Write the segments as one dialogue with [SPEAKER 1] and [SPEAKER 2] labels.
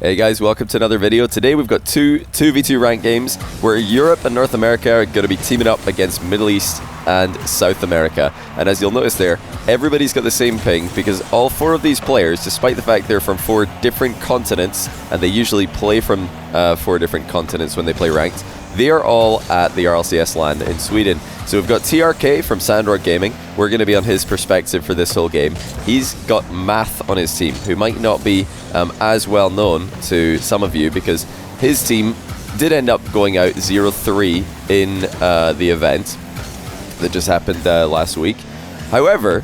[SPEAKER 1] Hey guys, welcome to another video. Today we've got two 2v2 ranked games where Europe and North America are going to be teaming up against Middle East and South America. And as you'll notice there, everybody's got the same ping because all four of these players, despite the fact they're from 4 different continents, and they usually play from 4 different continents when they play ranked, they are all at the RLCS LAN in Sweden. So we've got TRK from Sandrock Gaming. We're going to be on his perspective for this whole game. He's got Math on his team, who might not be as well known to some of you because his team did end up going out 0-3 in the event that just happened last week. However,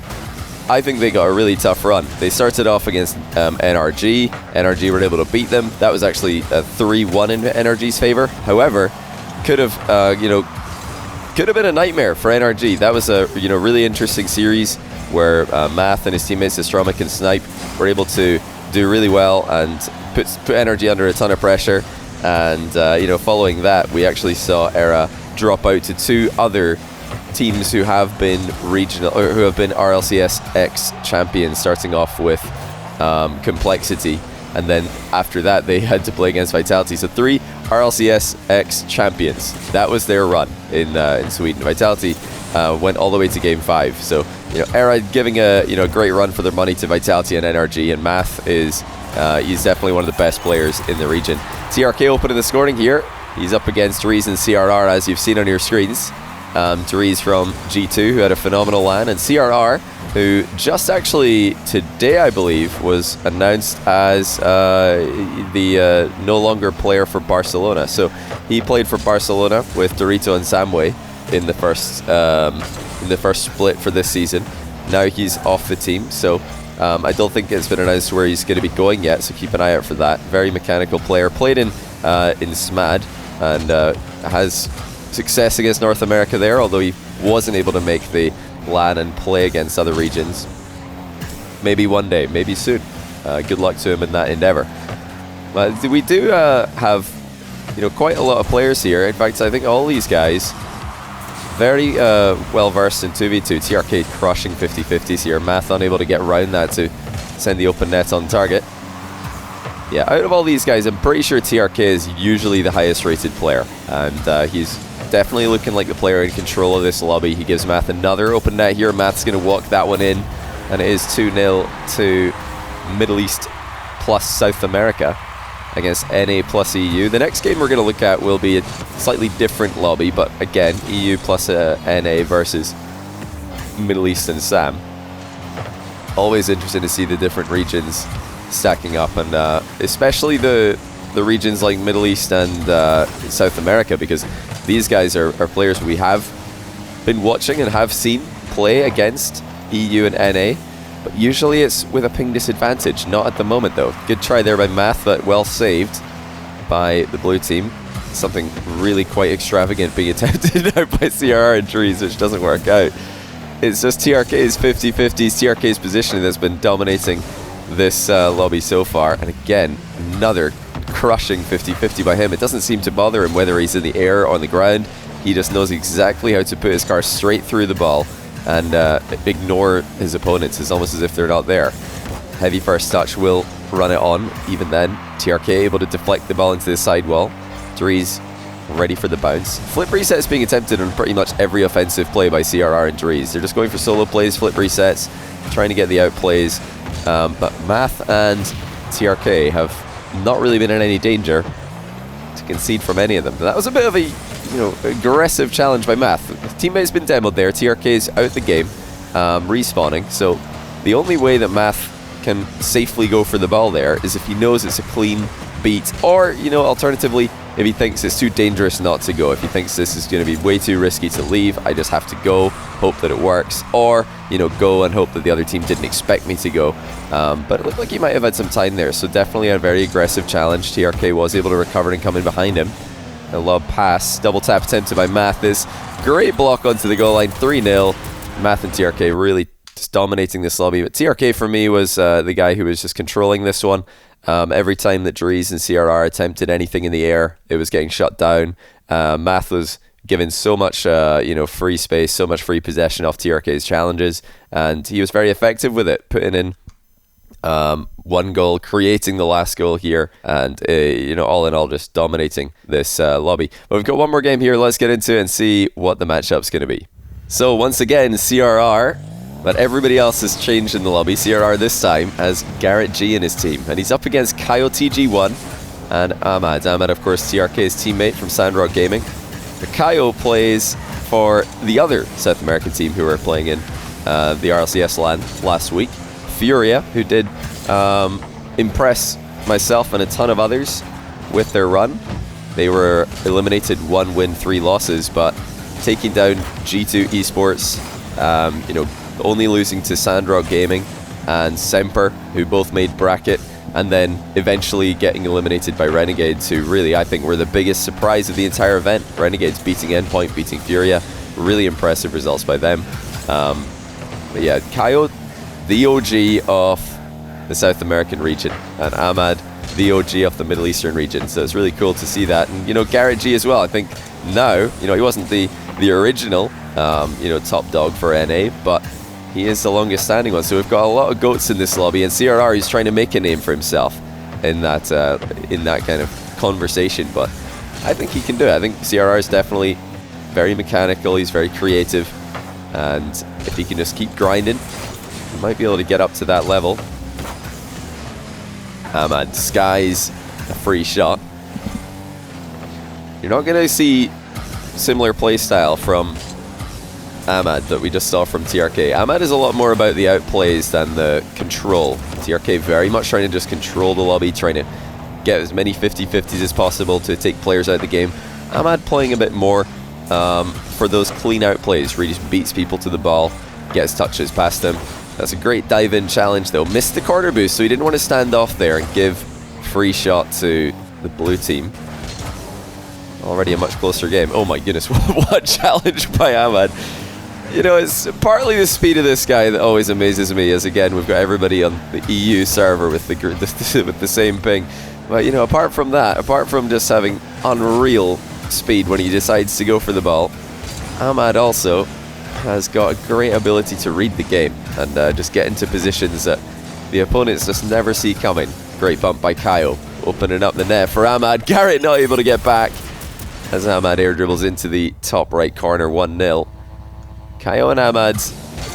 [SPEAKER 1] I think they got a really tough run. They started off against NRG. NRG were able to beat them. That was actually a 3-1 in NRG's favor. However, could have been a nightmare for NRG. That was a really interesting series where Math and his teammates Astromik and Snipe were able to do really well and put NRG under a ton of pressure. And following that, we actually saw Era drop out to 2 other teams who have been regional or who have been RLCS X champions, starting off with Complexity, and then after that they had to play against Vitality. So 3 RLCS X champions. That was their run in Sweden. Vitality went all the way to Game 5. So Era giving a great run for their money to Vitality and NRG, and Math is he's definitely one of the best players in the region. TRK opening the scoring here. He's up against dreaz and CRR, as you've seen on your screens. dreaz from G2, who had a phenomenal LAN, and CRR, who just actually today, I believe, was announced as the no longer player for Barcelona. So he played for Barcelona with Dorito and Samway in the first split for this season. Now he's off the team, so I don't think it's been announced where he's going to be going yet. So keep an eye out for that. Very mechanical player. Played in SMAD and has success against North America there, although he wasn't able to make the LAN and play against other regions. Maybe one day, maybe soon. Good luck to him in that endeavor. But we do have quite a lot of players here. In fact, I think all these guys very well versed in 2v2. TRK crushing 50-50s here. Math unable to get around that to send the open net on target. Yeah, out of all these guys, I'm pretty sure TRK is usually the highest rated player, and he's definitely looking like the player in control of this lobby. He gives Math another open net here. Math's going to walk that one in, and it is 2-0 to Middle East plus South America against NA plus EU. The next game we're going to look at will be a slightly different lobby, but again, EU plus NA versus Middle East and SAM. Always interesting to see the different regions stacking up, and especially the regions like Middle East and South America, because these guys are players we have been watching and have seen play against EU and NA, but usually it's with a ping disadvantage. Not at the moment though. Good try there by Math, but well saved by the blue team. Something really quite extravagant being attempted now by CRR and dreaz, which doesn't work out. It's just TRK's 50-50s, TRK's positioning that's been dominating this lobby so far. And again, another crushing 50-50 by him. It doesn't seem to bother him whether he's in the air or on the ground. He just knows exactly how to put his car straight through the ball and ignore his opponents. It's almost as if they're not there. Heavy first touch will run it on. Even then, TRK able to deflect the ball into the sidewall. dreaz ready for the bounce. Flip reset is being attempted on pretty much every offensive play by CRR and dreaz. They're just going for solo plays, flip resets, trying to get the outplays. But Math and TRK have not really been in any danger to concede from any of them. That was a bit of a aggressive challenge by Math. The teammate's been demoed there. TRK's out the game, respawning. So the only way that Math can safely go for the ball there is if he knows it's a clean beat, or alternatively, if he thinks it's too dangerous not to go. If he thinks this is going to be way too risky to leave, I just have to go, hope that it works, or go and hope that the other team didn't expect me to go. But it looked like he might have had some time there, so definitely a very aggressive challenge. TRK was able to recover and come in behind him. A lob pass, double tap attempted by Math. This great block onto the goal line, 3-0. Math and TRK really just dominating this lobby, but TRK for me was the guy who was just controlling this one. Every time that dreaz and CRR attempted anything in the air, it was getting shut down. Math was given so much free space, so much free possession off TRK's challenges, and he was very effective with it, putting in One goal, creating the last goal here, and you know, all in all, just dominating this lobby. But we've got one more game here. Let's get into it and see what the matchup's going to be. So once again, CRR, but everybody else has changed in the lobby. CRR this time has GarrettG in his team, and he's up against Kyle TG1 and Ahmad. Ahmad, of course, TRK's teammate from Sandrock Gaming. Kyle plays for the other South American team who were playing in the RLCS LAN last week. Furia, who did impress myself and a ton of others with their run. They were eliminated 1 win, 3 losses, but taking down G2 Esports, you know, only losing to Sandrock Gaming and Semper, who both made bracket, and then eventually getting eliminated by Renegades, who really, I think, were the biggest surprise of the entire event. Renegades beating Endpoint, beating Furia. Really impressive results by them. But yeah, Kyle, the OG of the South American region, and Ahmad, the OG of the Middle Eastern region. So it's really cool to see that. And, you know, GarrettG as well. I think now, you know, he wasn't the original, you know, top dog for NA, but he is the longest standing one. So we've got a lot of goats in this lobby, and CRR is trying to make a name for himself in that kind of conversation. But I think he can do it. I think CRR is definitely very mechanical. He's very creative, and if he can just keep grinding, he might be able to get up to that level. Ahmad skies a free shot. You're not going to see similar playstyle from Ahmad that we just saw from TRK. Ahmad is a lot more about the outplays than the control. TRK very much trying to just control the lobby, trying to get as many 50-50s as possible to take players out of the game. Ahmad playing a bit more for those clean outplays where he just beats people to the ball, gets touches past them. That's a great dive-in challenge though. Missed the corner boost, so he didn't want to stand off there and give free shot to the blue team. Already a much closer game. Oh my goodness, what challenge by Ahmad. You know, it's partly the speed of this guy that always amazes me, as again, we've got everybody on the EU server with the same ping. But, you know, apart from that, apart from just having unreal speed when he decides to go for the ball, Ahmad also has got a great ability to read the game and just get into positions that the opponents just never see coming. Great bump by Kyle, opening up the net for Ahmad. Garrett not able to get back as Ahmad air dribbles into the top right corner, 1-0. Kyle and Ahmad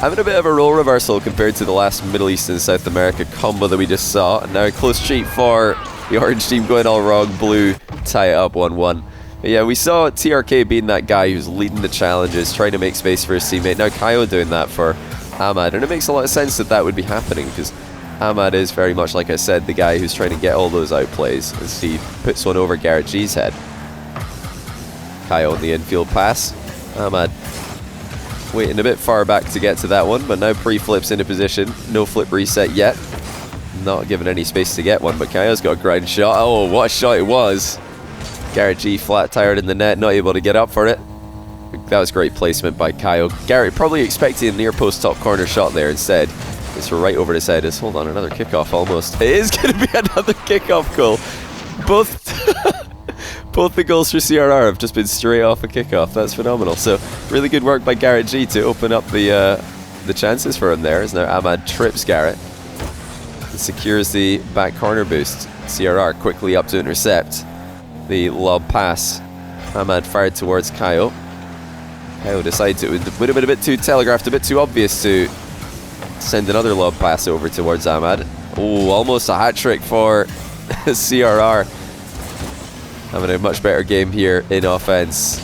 [SPEAKER 1] having a bit of a role reversal compared to the last Middle East and South America combo that we just saw. And now a close cheat for the orange team going all wrong. Blue tie it up 1-1. But yeah, we saw TRK being that guy who's leading the challenges, trying to make space for his teammate. Now Kyle doing that for Ahmad. And it makes a lot of sense that that would be happening, because Ahmad is very much, like I said, the guy who's trying to get all those outplays as he puts one over GarrettG's head. Kyle in the infield pass. Ahmad waiting a bit far back to get to that one, but now pre-flips into position. No flip reset yet. Not given any space to get one, but Kyle's got a grind shot. Oh, what a shot it was. GarrettG flat tired in the net, not able to get up for it. That was great placement by Kyle. Garrett probably expecting a near post top corner shot there instead. It's right over his head. Hold on, another kickoff almost. It is going to be another kickoff goal. Both the goals for CRR have just been straight off a kickoff. That's phenomenal. So really good work by GarrettG to open up the chances for him there. As now Ahmad trips Garrett and secures the back corner boost. CRR quickly up to intercept the lob pass. Ahmad fired towards Kyle. Kyle decides it would have been a bit too telegraphed, a bit too obvious to send another lob pass over towards Ahmad. Oh, almost a hat trick for CRR. Having a much better game here in offense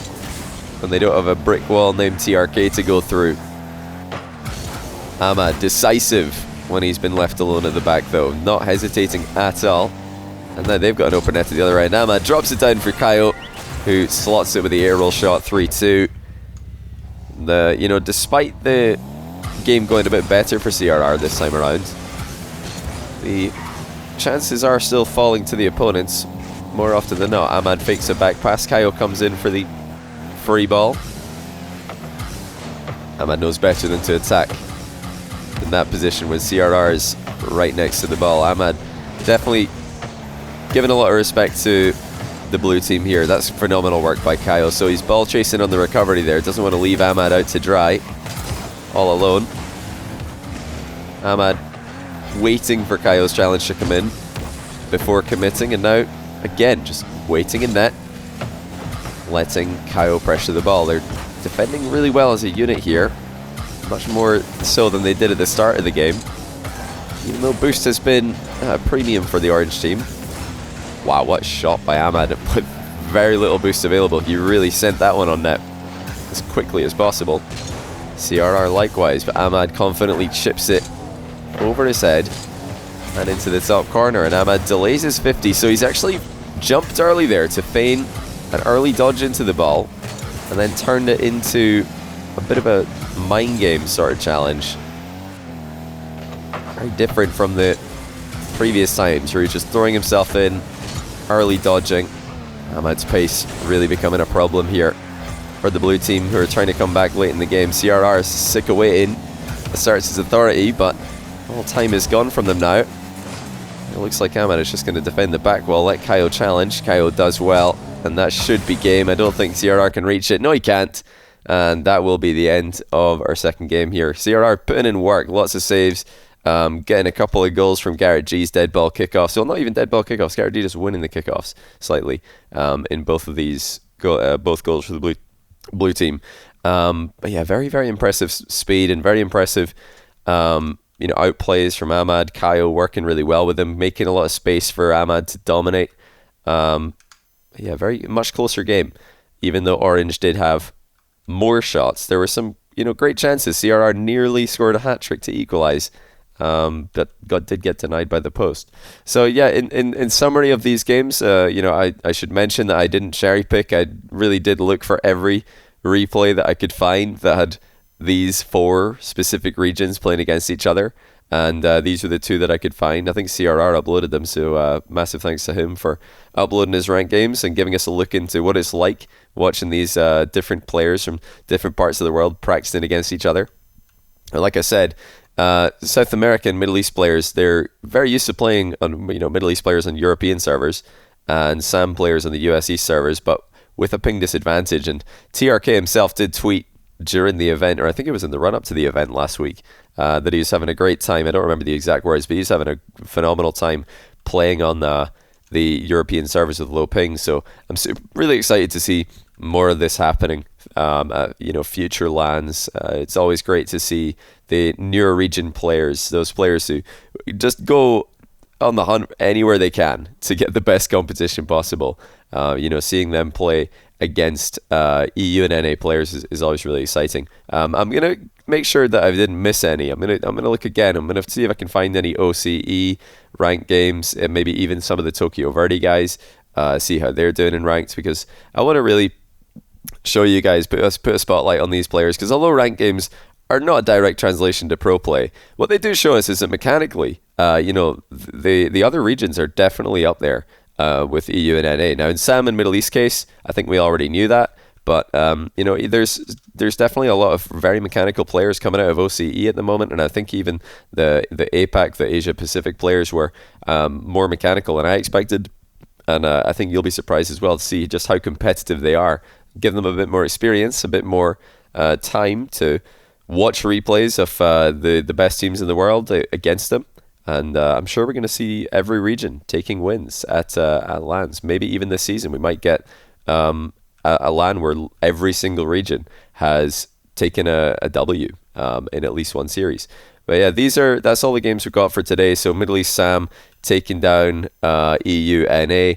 [SPEAKER 1] when they don't have a brick wall named TRK to go through. Ahmad decisive when he's been left alone at the back though, not hesitating at all. And now they've got an open net to the other end. Ahmad drops it down for Kyle, who slots it with the air roll shot, 3-2. You know, despite the game going a bit better for CRR this time around, the chances are still falling to the opponents. More often than not, Ahmad fakes a back pass. Kyle comes in for the free ball. Ahmad knows better than to attack in that position when CRR is right next to the ball. Ahmad definitely giving a lot of respect to the blue team here. That's phenomenal work by Kyle. So he's ball chasing on the recovery there. Doesn't want to leave Ahmad out to dry all alone. Ahmad waiting for Kaio's challenge to come in before committing, and now, again, just waiting in net, letting Kaio pressure the ball. They're defending really well as a unit here, much more so than they did at the start of the game, even though boost has been a premium for the orange team. Wow, what a shot by Ahmad with very little boost available. He really sent that one on net as quickly as possible. CRR likewise, but Ahmad confidently chips it over his head and into the top corner, and Ahmad delays his 50, so he's actually jumped early there to feign an early dodge into the ball and then turned it into a bit of a mind game sort of challenge. Very different from the previous times where he's just throwing himself in, early dodging. Ahmad's pace really becoming a problem here for the blue team, who are trying to come back late in the game. CRR is sick of waiting, asserts his authority, but all time is gone from them now. It looks like Ahmad is just going to defend the back wall, let Kaio challenge. Kaio does well, and that should be game. I don't think CRR can reach it. No, he can't. And that will be the end of our second game here. CRR putting in work, lots of saves, getting a couple of goals from GarrettG's dead ball kickoffs. Well, not even dead ball kickoffs. GarrettG just winning the kickoffs slightly in both of these, both goals for the blue team. But yeah, very, very impressive speed and very impressive outplays from Ahmad. Kaio working really well with him, making a lot of space for Ahmad to dominate. Yeah, very much closer game, even though Orange did have more shots. There were some great chances. CRR nearly scored a hat-trick to equalize, but did get denied by the post. So yeah, in summary of these games, I should mention that I didn't cherry pick. I really did look for every replay that I could find that had these 4 specific regions playing against each other, and these were the 2 that I could find. I think CRR uploaded them, so massive thanks to him for uploading his ranked games and giving us a look into what it's like watching these different players from different parts of the world practicing against each other. And like I said, South American, Middle East players, they're very used to playing on Middle East players on European servers and SAM players on the US East servers, but with a ping disadvantage. And TRK himself did tweet during the event, or I think it was in the run-up to the event last week, that he was having a great time. I don't remember the exact words, but he's having a phenomenal time playing on the European servers with low ping. So I'm really excited to see more of this happening. Future LANs. It's always great to see the newer region players, those players who just go on the hunt anywhere they can to get the best competition possible. Seeing them play against EU and NA players is always really exciting. I'm gonna make sure that I didn't miss any. I'm gonna look again. I'm gonna see if I can find any OCE ranked games, and maybe even some of the Tokyo Verde guys. See how they're doing in ranked, because I want to really show you guys, put a spotlight on these players, because although ranked games are not a direct translation to pro play, what they do show us is that mechanically, the other regions are definitely up there with EU and NA. Now in SAM and Middle East case, I think we already knew that, but there's definitely a lot of very mechanical players coming out of OCE at the moment, and I think even the APAC, the Asia Pacific players were more mechanical than I expected, and I think you'll be surprised as well to see just how competitive they are. Give them a bit more experience, a bit more time to watch replays of the best teams in the world against them. And I'm sure we're going to see every region taking wins at LANs. Maybe even this season we might get a LAN where every single region has taken a W in at least one series. But yeah, that's all the games we've got for today. So Middle East SAM taking down EU NA.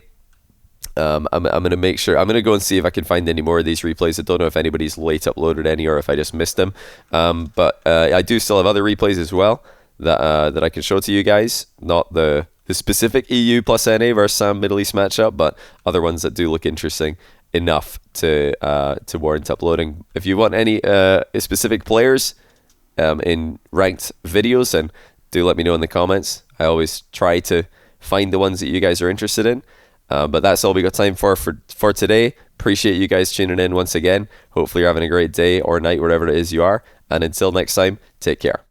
[SPEAKER 1] I'm going to make sure, I'm going to go and see if I can find any more of these replays. I don't know if anybody's late uploaded any or if I just missed them. But I do still have other replays as well that I can show to you guys. Not the specific EU+NA versus SAM Middle East matchup, but other ones that do look interesting enough to warrant uploading. If you want any specific players in ranked videos, then do let me know in the comments. I always try to find the ones that you guys are interested in. But that's all we got time for today. Appreciate you guys tuning in once again. Hopefully you're having a great day or night, wherever it is you are. And until next time, take care.